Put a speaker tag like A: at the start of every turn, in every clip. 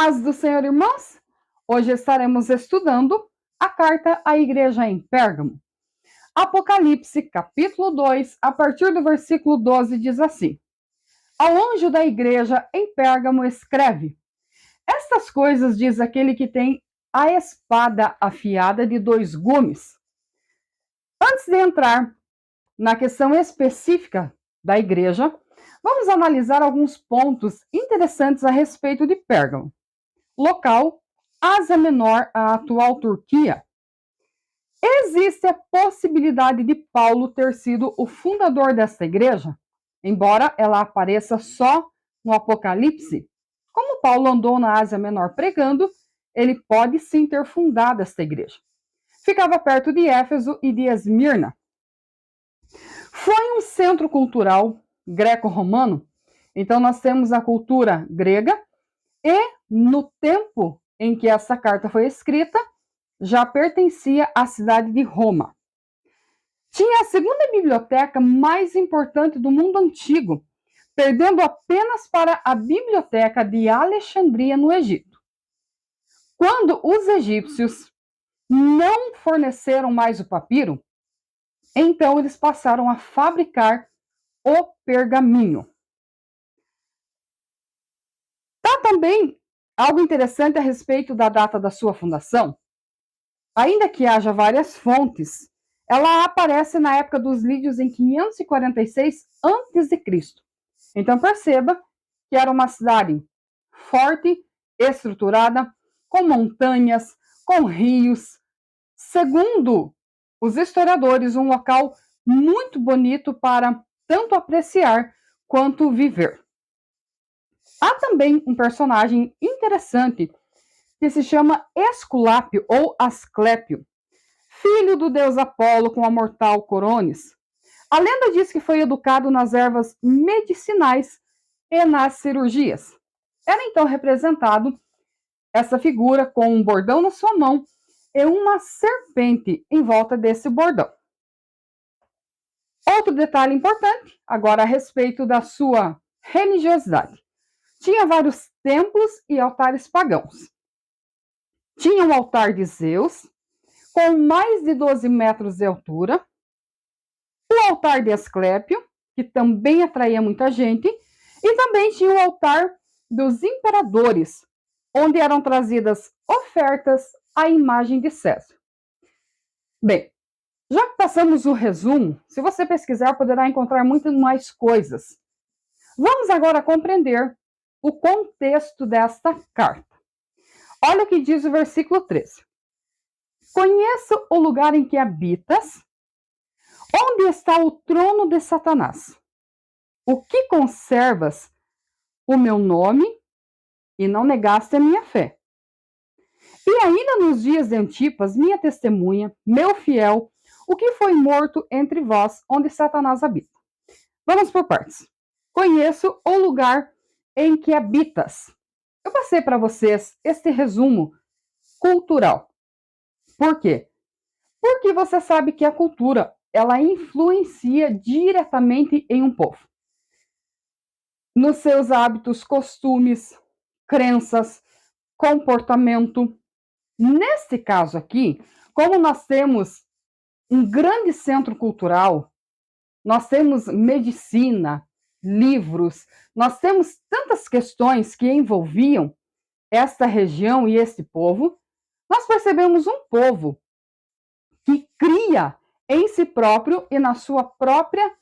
A: Paz do Senhor, irmãos! Hoje estaremos estudando a carta à igreja em Pérgamo. Apocalipse, capítulo 2, a partir do versículo 12, diz assim: Ao anjo da igreja em Pérgamo escreve: Estas coisas diz aquele que tem a espada afiada de 2 gumes. Antes de entrar na questão específica da igreja, vamos analisar alguns pontos interessantes a respeito de Pérgamo. Local: Ásia Menor, a atual Turquia. Existe a possibilidade de Paulo ter sido o fundador desta igreja, embora ela apareça só no Apocalipse. Como Paulo andou na Ásia Menor pregando, ele pode sim ter fundado esta igreja. Ficava perto de Éfeso e de Esmirna. Foi um centro cultural greco-romano, então nós temos a cultura grega e no tempo em que essa carta foi escrita, já pertencia à cidade de Roma. Tinha a segunda biblioteca mais importante do mundo antigo, perdendo apenas para a biblioteca de Alexandria, no Egito. Quando os egípcios não forneceram mais o papiro, então eles passaram a fabricar o pergaminho. Também algo interessante a respeito da data da sua fundação. Ainda que haja várias fontes, ela aparece na época dos lídios em 546 a.C. Então perceba que era uma cidade forte, estruturada, com montanhas, com rios. Segundo os historiadores, um local muito bonito para tanto apreciar quanto viver. Há também um personagem interessante que se chama Esculápio ou Asclépio, filho do deus Apolo com a mortal Coronis. A lenda diz que foi educado nas ervas medicinais e nas cirurgias. Era então representado essa figura com um bordão na sua mão e uma serpente em volta desse bordão. Outro detalhe importante, agora a respeito da sua religiosidade. Tinha vários templos e altares pagãos. Tinha um altar de Zeus, com mais de 12 metros de altura, o altar de Asclépio, que também atraía muita gente, e também tinha o altar dos imperadores, onde eram trazidas ofertas à imagem de César. Bem, já que passamos o resumo, se você pesquisar, poderá encontrar muitas mais coisas. Vamos agora compreender o contexto desta carta. Olha o que diz o versículo 13. Conheço o lugar em que habitas, onde está o trono de Satanás. O que conservas o meu nome e não negaste a minha fé. E ainda nos dias de Antipas, minha testemunha, meu fiel, o que foi morto entre vós, onde Satanás habita. Vamos por partes. Conheço o lugar em que habitas. Eu passei para vocês este resumo cultural. Por quê? Porque você sabe que a cultura, ela influencia diretamente em um povo. Nos seus hábitos, costumes, crenças, comportamento. Neste caso aqui, como nós temos um grande centro cultural, nós temos medicina, livros, nós temos tantas questões que envolviam esta região e este povo, nós percebemos um povo que cria em si próprio e na sua própria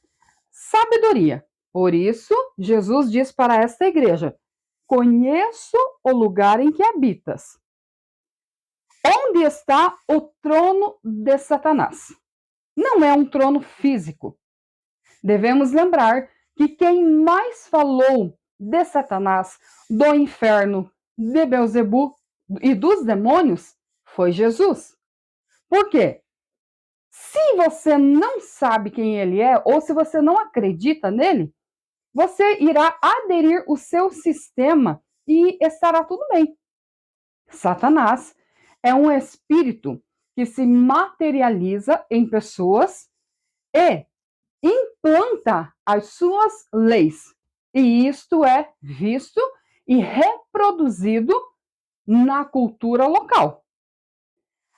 A: sabedoria. Por isso, Jesus diz para esta igreja: conheço o lugar em que habitas. Onde está o trono de Satanás? Não é um trono físico. Devemos lembrar que quem mais falou de Satanás, do inferno, de Beelzebu e dos demônios foi Jesus. Por quê? Se você não sabe quem ele é, ou se você não acredita nele, você irá aderir o seu sistema e estará tudo bem. Satanás é um espírito que se materializa em pessoas e implanta as suas leis. E isto é visto e reproduzido na cultura local.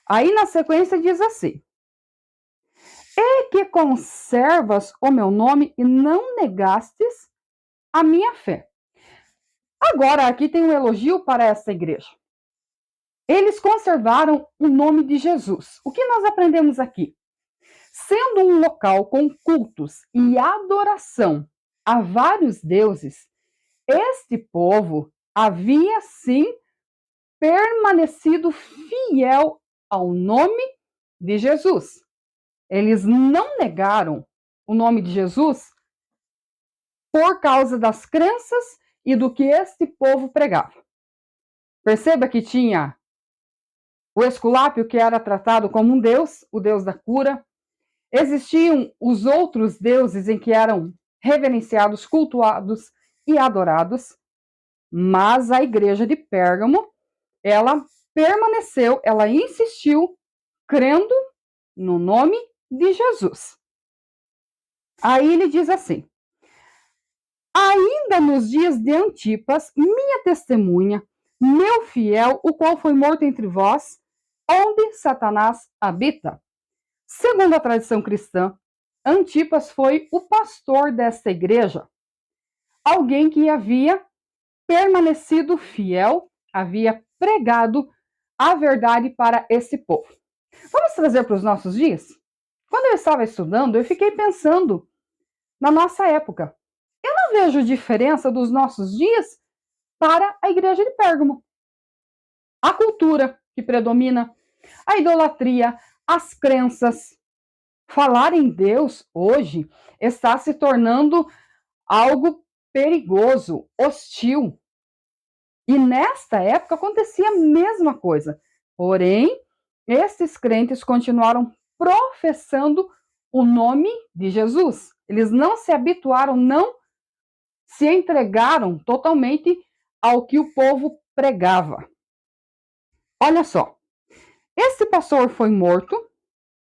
A: Aí na sequência diz assim: e que conservas o meu nome e não negastes a minha fé. Agora aqui tem um elogio para essa igreja. Eles conservaram o nome de Jesus. O que nós aprendemos aqui? Sendo um local com cultos e adoração a vários deuses, este povo havia sim permanecido fiel ao nome de Jesus. Eles não negaram o nome de Jesus por causa das crenças e do que este povo pregava. Perceba que tinha o Esculápio, que era tratado como um deus, o deus da cura. Existiam os outros deuses em que eram reverenciados, cultuados e adorados, mas a igreja de Pérgamo, ela permaneceu, ela insistiu, crendo no nome de Jesus. Aí ele diz assim: ainda nos dias de Antipas, minha testemunha, meu fiel, o qual foi morto entre vós, onde Satanás habita. Segundo a tradição cristã, Antipas foi o pastor desta igreja, alguém que havia permanecido fiel, havia pregado a verdade para esse povo. Vamos trazer para os nossos dias? Quando eu estava estudando, eu fiquei pensando na nossa época. Eu não vejo diferença dos nossos dias para a igreja de Pérgamo. A cultura que predomina, a idolatria, as crenças. Falar em Deus hoje está se tornando algo perigoso, hostil. E nesta época acontecia a mesma coisa. Porém, esses crentes continuaram professando o nome de Jesus. Eles não se habituaram, não se entregaram totalmente ao que o povo pregava. Olha só, esse pastor foi morto,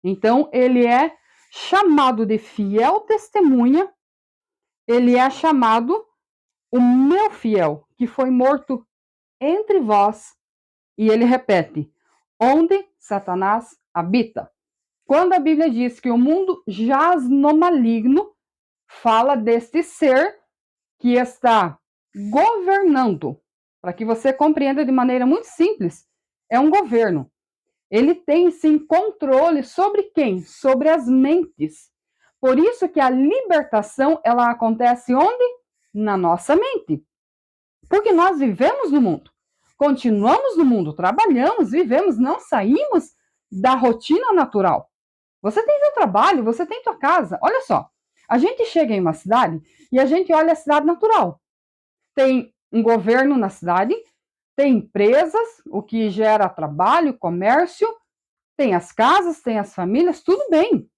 A: então ele é chamado de fiel testemunha, ele é chamado o meu fiel, que foi morto entre vós, e ele repete, onde Satanás habita. Quando a Bíblia diz que o mundo jaz no maligno, fala deste ser que está governando. Para que você compreenda de maneira muito simples, é um governo. Ele tem, sim, controle sobre quem? Sobre as mentes. Por isso que a libertação, ela acontece onde? Na nossa mente. Porque nós vivemos no mundo. Continuamos no mundo, trabalhamos, vivemos, não saímos da rotina natural. Você tem seu trabalho, você tem sua casa. Olha só, a gente chega em uma cidade e a gente olha a cidade natural. Tem um governo na cidade, tem empresas, o que gera trabalho, comércio, tem as casas, tem as famílias, tudo bem.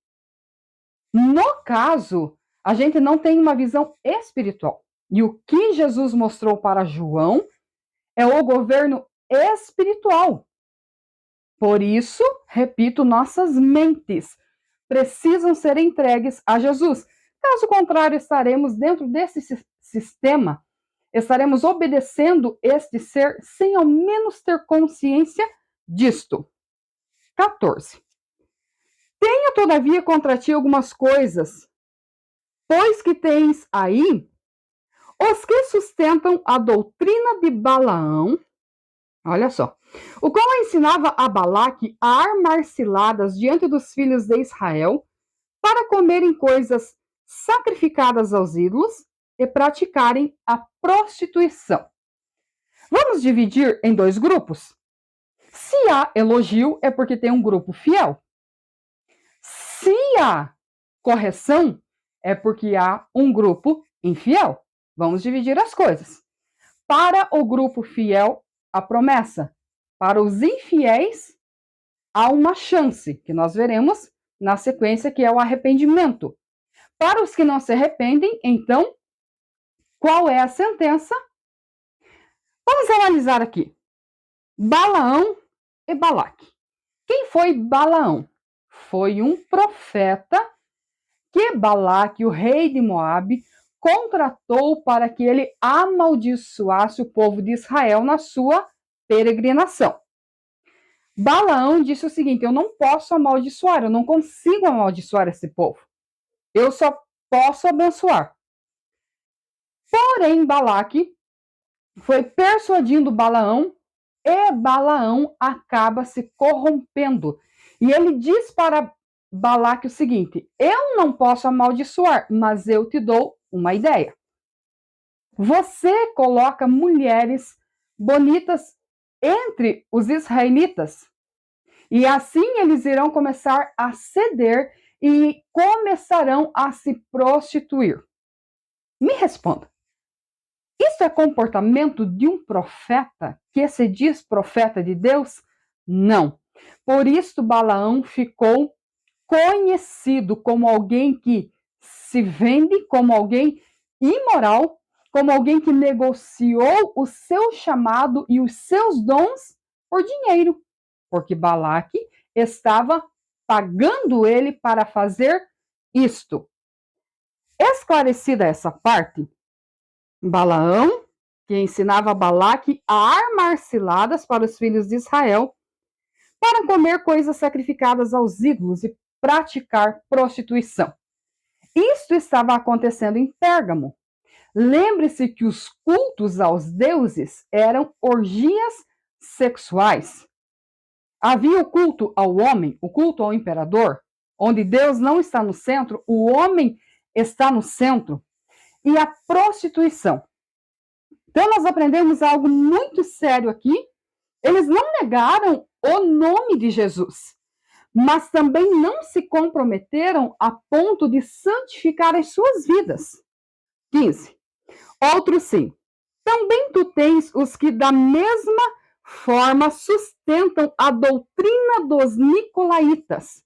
A: No caso, a gente não tem uma visão espiritual. E o que Jesus mostrou para João é o governo espiritual. Por isso, repito, nossas mentes precisam ser entregues a Jesus. Caso contrário, estaremos dentro desse sistema, estaremos obedecendo este ser sem ao menos ter consciência disto. 14. Tenho, todavia, contra ti algumas coisas, pois que tens aí os que sustentam a doutrina de Balaão, olha só, o qual ensinava a Balaque a armar ciladas diante dos filhos de Israel para comerem coisas sacrificadas aos ídolos e praticarem a prostituição. Vamos dividir em dois grupos? Se há elogio, é porque tem um grupo fiel. Se há correção, é porque há um grupo infiel. Vamos dividir as coisas. Para o grupo fiel, a promessa. Para os infiéis, há uma chance, que nós veremos na sequência, que é o arrependimento. Para os que não se arrependem, então, qual é a sentença? Vamos analisar aqui. Balaão e Balaque. Quem foi Balaão? Foi um profeta que Balaque, o rei de Moabe, contratou para que ele amaldiçoasse o povo de Israel na sua peregrinação. Balaão disse o seguinte: eu não posso amaldiçoar, eu não consigo amaldiçoar esse povo. Eu só posso abençoar. Porém, Balaque foi persuadindo Balaão e Balaão acaba se corrompendo. E ele diz para Balaque o seguinte: eu não posso amaldiçoar, mas eu te dou uma ideia. Você coloca mulheres bonitas entre os israelitas, e assim eles irão começar a ceder e começarão a se prostituir. Me responda. Isso é comportamento de um profeta que se diz profeta de Deus? Não. Por isso Balaão ficou conhecido como alguém que se vende, como alguém imoral, como alguém que negociou o seu chamado e os seus dons por dinheiro, porque Balaque estava pagando ele para fazer isto. Esclarecida essa parte, Balaão, que ensinava Balaque a armar ciladas para os filhos de Israel, para comer coisas sacrificadas aos ídolos e praticar prostituição. Isto estava acontecendo em Pérgamo. Lembre-se que os cultos aos deuses eram orgias sexuais. Havia o culto ao homem, o culto ao imperador, onde Deus não está no centro, o homem está no centro, e a prostituição. Então, nós aprendemos algo muito sério aqui. Eles não negaram o nome de Jesus, mas também não se comprometeram a ponto de santificar as suas vidas. 15. Outro sim. Também tu tens os que da mesma forma sustentam a doutrina dos nicolaítas.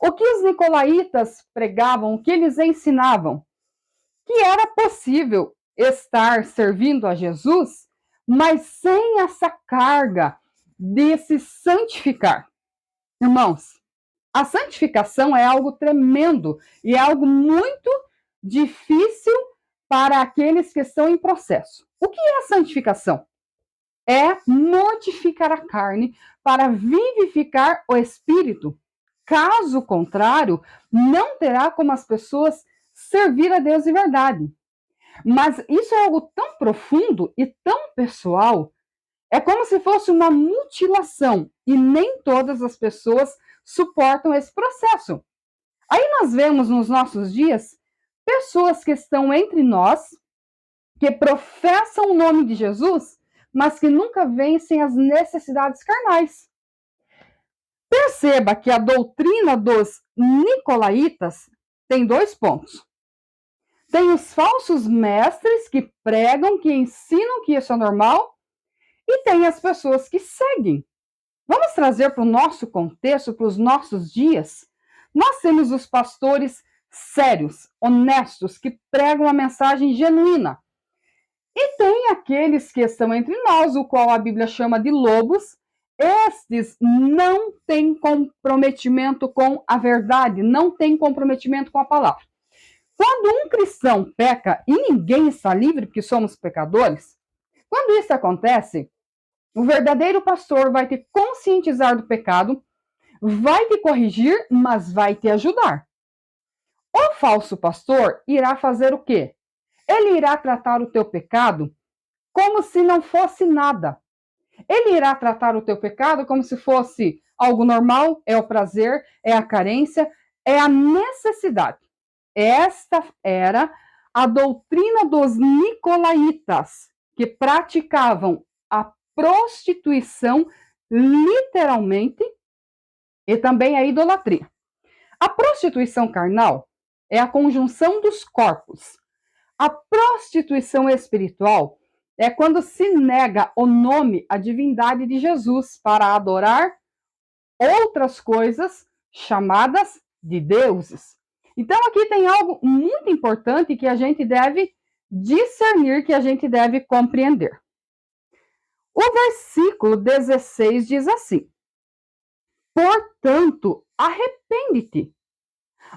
A: O que os nicolaítas pregavam, o que eles ensinavam? Que era possível estar servindo a Jesus, mas sem essa carga de se santificar. Irmãos, a santificação é algo tremendo e é algo muito difícil para aqueles que estão em processo. O que é a santificação? É mortificar a carne para vivificar o espírito. Caso contrário, não terá como as pessoas servir a Deus de verdade. Mas isso é algo tão profundo e tão pessoal. É como se fosse uma mutilação e nem todas as pessoas suportam esse processo. Aí nós vemos nos nossos dias pessoas que estão entre nós, que professam o nome de Jesus, mas que nunca vencem as necessidades carnais. Perceba que a doutrina dos nicolaítas tem 2 pontos. Tem os falsos mestres que pregam, que ensinam que isso é normal, e tem as pessoas que seguem. Vamos trazer para o nosso contexto, para os nossos dias. Nós temos os pastores sérios, honestos, que pregam a mensagem genuína. E tem aqueles que estão entre nós, o qual a Bíblia chama de lobos. Estes não têm comprometimento com a verdade, não têm comprometimento com a palavra. Quando um cristão peca, e ninguém está livre porque somos pecadores, quando isso acontece, o verdadeiro pastor vai te conscientizar do pecado, vai te corrigir, mas vai te ajudar. O falso pastor irá fazer o quê? Ele irá tratar o teu pecado como se não fosse nada. Ele irá tratar o teu pecado como se fosse algo normal, é o prazer, é a carência, é a necessidade. Esta era a doutrina dos nicolaítas, que praticavam a prostituição literalmente e também a idolatria. A prostituição carnal é a conjunção dos corpos. A prostituição espiritual é quando se nega o nome, a divindade de Jesus para adorar outras coisas chamadas de deuses. Então aqui tem algo muito importante que a gente deve discernir, que a gente deve compreender. O versículo 16 diz assim: portanto, arrepende-te.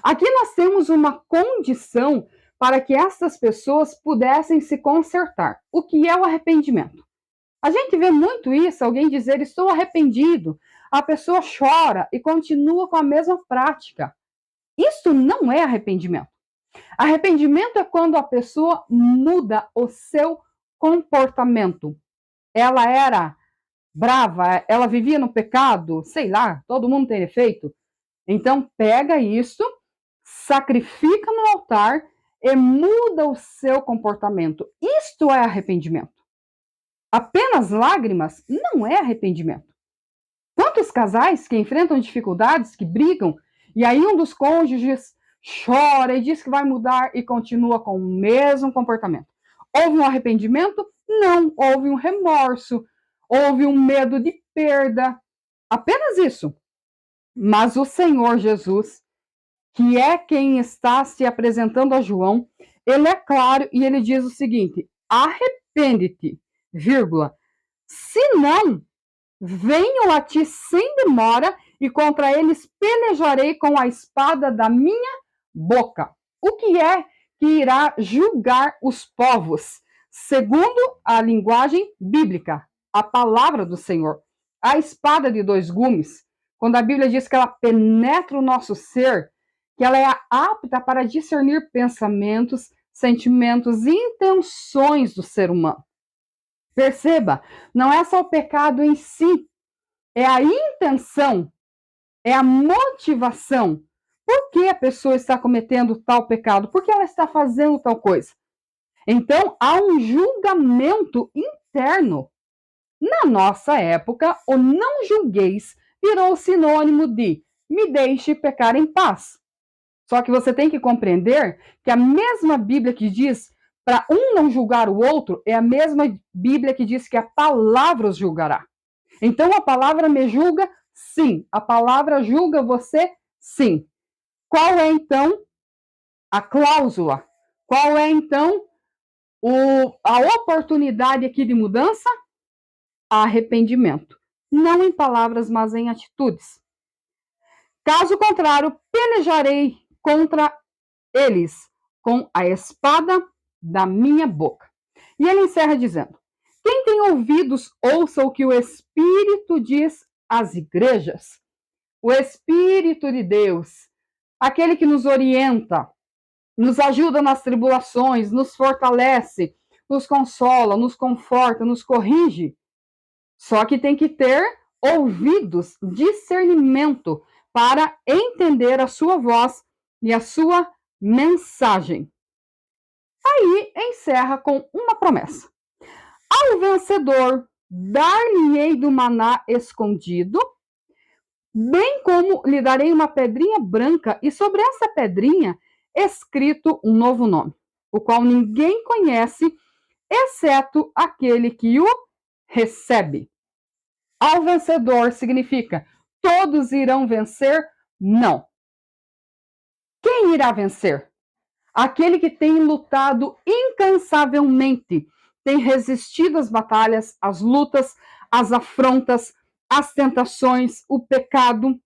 A: Aqui nós temos uma condição para que essas pessoas pudessem se consertar. O que é o arrependimento? A gente vê muito isso, alguém dizer, estou arrependido. A pessoa chora e continua com a mesma prática. Isso não é arrependimento. Arrependimento é quando a pessoa muda o seu comportamento. Ela era brava, ela vivia no pecado, sei lá, todo mundo tem defeito. Então pega isso, sacrifica no altar e muda o seu comportamento. Isto é arrependimento. Apenas lágrimas não é arrependimento. Quantos casais que enfrentam dificuldades, que brigam, e aí um dos cônjuges chora e diz que vai mudar e continua com o mesmo comportamento. Houve um arrependimento? Não. Houve um remorso, houve um medo de perda. Apenas isso. Mas o Senhor Jesus, que é quem está se apresentando a João, ele é claro e ele diz o seguinte: arrepende-te, vírgula, senão venho a ti sem demora e contra eles pelejarei com a espada da minha boca. O que é que irá julgar os povos? Segundo a linguagem bíblica, a palavra do Senhor. A espada de dois gumes, quando a Bíblia diz que ela penetra o nosso ser, que ela é apta para discernir pensamentos, sentimentos e intenções do ser humano. Perceba, não é só o pecado em si, é a intenção, é a motivação. Por que a pessoa está cometendo tal pecado? Por que ela está fazendo tal coisa? Então, há um julgamento interno. Na nossa época, o não julgueis virou sinônimo de me deixe pecar em paz. Só que você tem que compreender que a mesma Bíblia que diz para um não julgar o outro é a mesma Bíblia que diz que a palavra os julgará. Então a palavra me julga? Sim. A palavra julga você? Sim. Qual é então a cláusula? Qual é então a oportunidade aqui de mudança? Arrependimento. Não em palavras, mas em atitudes. Caso contrário, pelejarei contra eles com a espada da minha boca. E ele encerra dizendo: quem tem ouvidos, ouça o que o Espírito diz às igrejas. O Espírito de Deus, aquele que nos orienta, nos ajuda nas tribulações, nos fortalece, nos consola, nos conforta, nos corrige. Só que tem que ter ouvidos, discernimento, para entender a sua voz e a sua mensagem. Aí encerra com uma promessa: ao vencedor dar-lhe-ei do maná escondido, bem como lhe darei uma pedrinha branca, e sobre essa pedrinha escrito um novo nome, o qual ninguém conhece, exceto aquele que o recebe. Ao vencedor significa todos irão vencer? Não. Quem irá vencer? Aquele que tem lutado incansavelmente, tem resistido às batalhas, às lutas, às afrontas, às tentações, o pecado.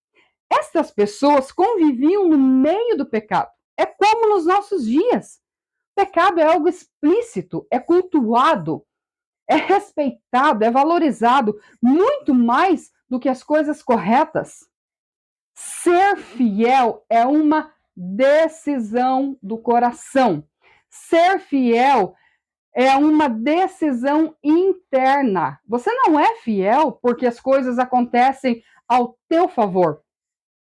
A: Estas pessoas conviviam no meio do pecado. É como nos nossos dias. O pecado é algo explícito, é cultuado, é respeitado, é valorizado muito mais do que as coisas corretas. Ser fiel é uma decisão do coração. Ser fiel é uma decisão interna. Você não é fiel porque as coisas acontecem ao teu favor.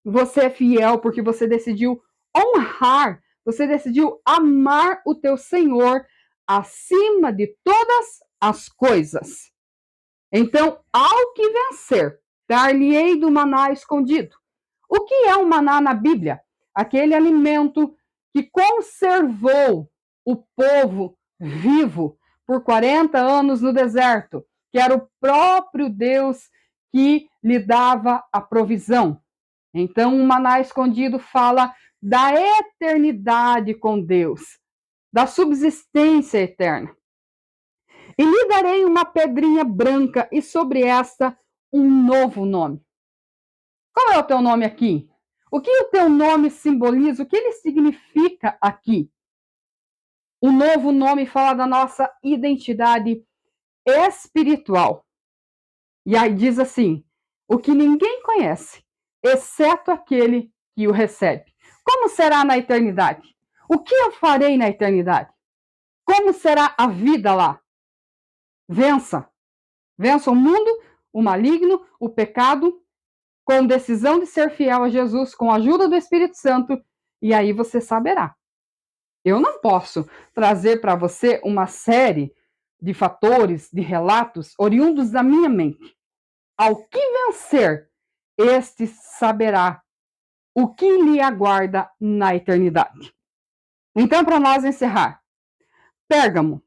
A: Você é fiel porque você decidiu honrar, você decidiu amar o teu Senhor acima de todas as coisas. Então, ao que vencer, dar-lhe-ei do maná escondido. O que é o maná na Bíblia? Aquele alimento que conservou o povo vivo por 40 anos no deserto, que era o próprio Deus que lhe dava a provisão. Então, o maná escondido fala da eternidade com Deus, da subsistência eterna. E lhe darei uma pedrinha branca, e sobre esta um novo nome. Qual é o teu nome aqui? O que o teu nome simboliza? O que ele significa aqui? O novo nome fala da nossa identidade espiritual. E aí diz assim: o que ninguém conhece, exceto aquele que o recebe. Como será na eternidade? O que eu farei na eternidade? Como será a vida lá? Vença. Vença o mundo, o maligno, o pecado, com decisão de ser fiel a Jesus, com a ajuda do Espírito Santo, e aí você saberá. Eu não posso trazer para você uma série de fatores, de relatos oriundos da minha mente. Ao que vencer, este saberá o que lhe aguarda na eternidade. Então, para nós encerrar, Pérgamo.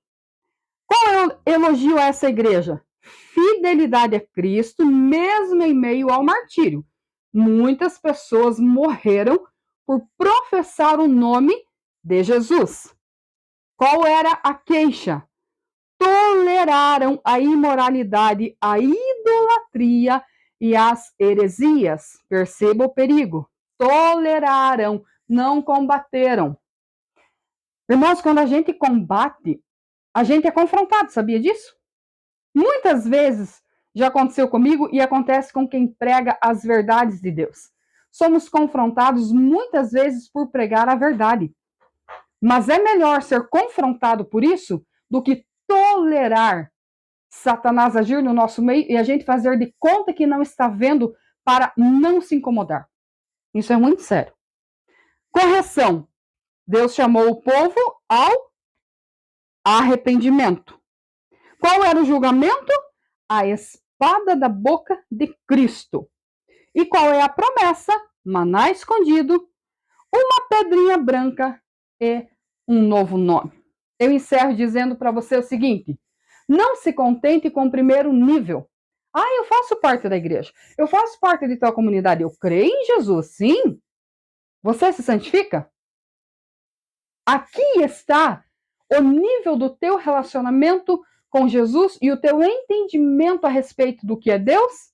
A: Qual é o elogio a essa igreja? Fidelidade a Cristo, mesmo em meio ao martírio. Muitas pessoas morreram por professar o nome de Jesus. Qual era a queixa? Toleraram a imoralidade, a idolatria e as heresias. Perceba o perigo. Toleraram, não combateram. Irmãos, quando a gente combate, a gente é confrontado, sabia disso? Muitas vezes já aconteceu comigo e acontece com quem prega as verdades de Deus. Somos confrontados muitas vezes por pregar a verdade. Mas é melhor ser confrontado por isso do que tolerar Satanás agir no nosso meio e a gente fazer de conta que não está vendo para não se incomodar. Isso é muito sério. Correção. Deus chamou o povo ao arrependimento. Qual era o julgamento? A espada da boca de Cristo. E qual é a promessa? Maná escondido, uma pedrinha branca e um novo nome. Eu encerro dizendo para você o seguinte: não se contente com o primeiro nível. Eu faço parte da igreja, eu faço parte de tal comunidade, eu creio em Jesus, sim. Você se santifica? Aqui está o nível do teu relacionamento com Jesus e o teu entendimento a respeito do que é Deus,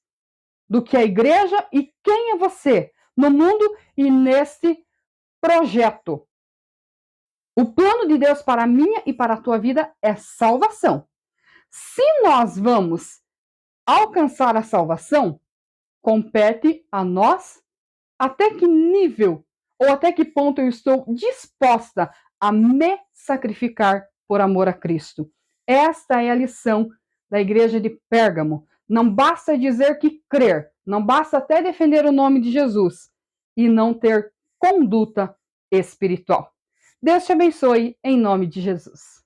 A: do que é a igreja e quem é você no mundo e nesse projeto. O plano de Deus para a minha e para a tua vida é salvação. Se nós vamos alcançar a salvação, compete a nós até que nível ou até que ponto eu estou disposta a me sacrificar por amor a Cristo. Esta é a lição da igreja de Pérgamo. Não basta dizer que crer, não basta até defender o nome de Jesus e não ter conduta espiritual. Deus te abençoe em nome de Jesus.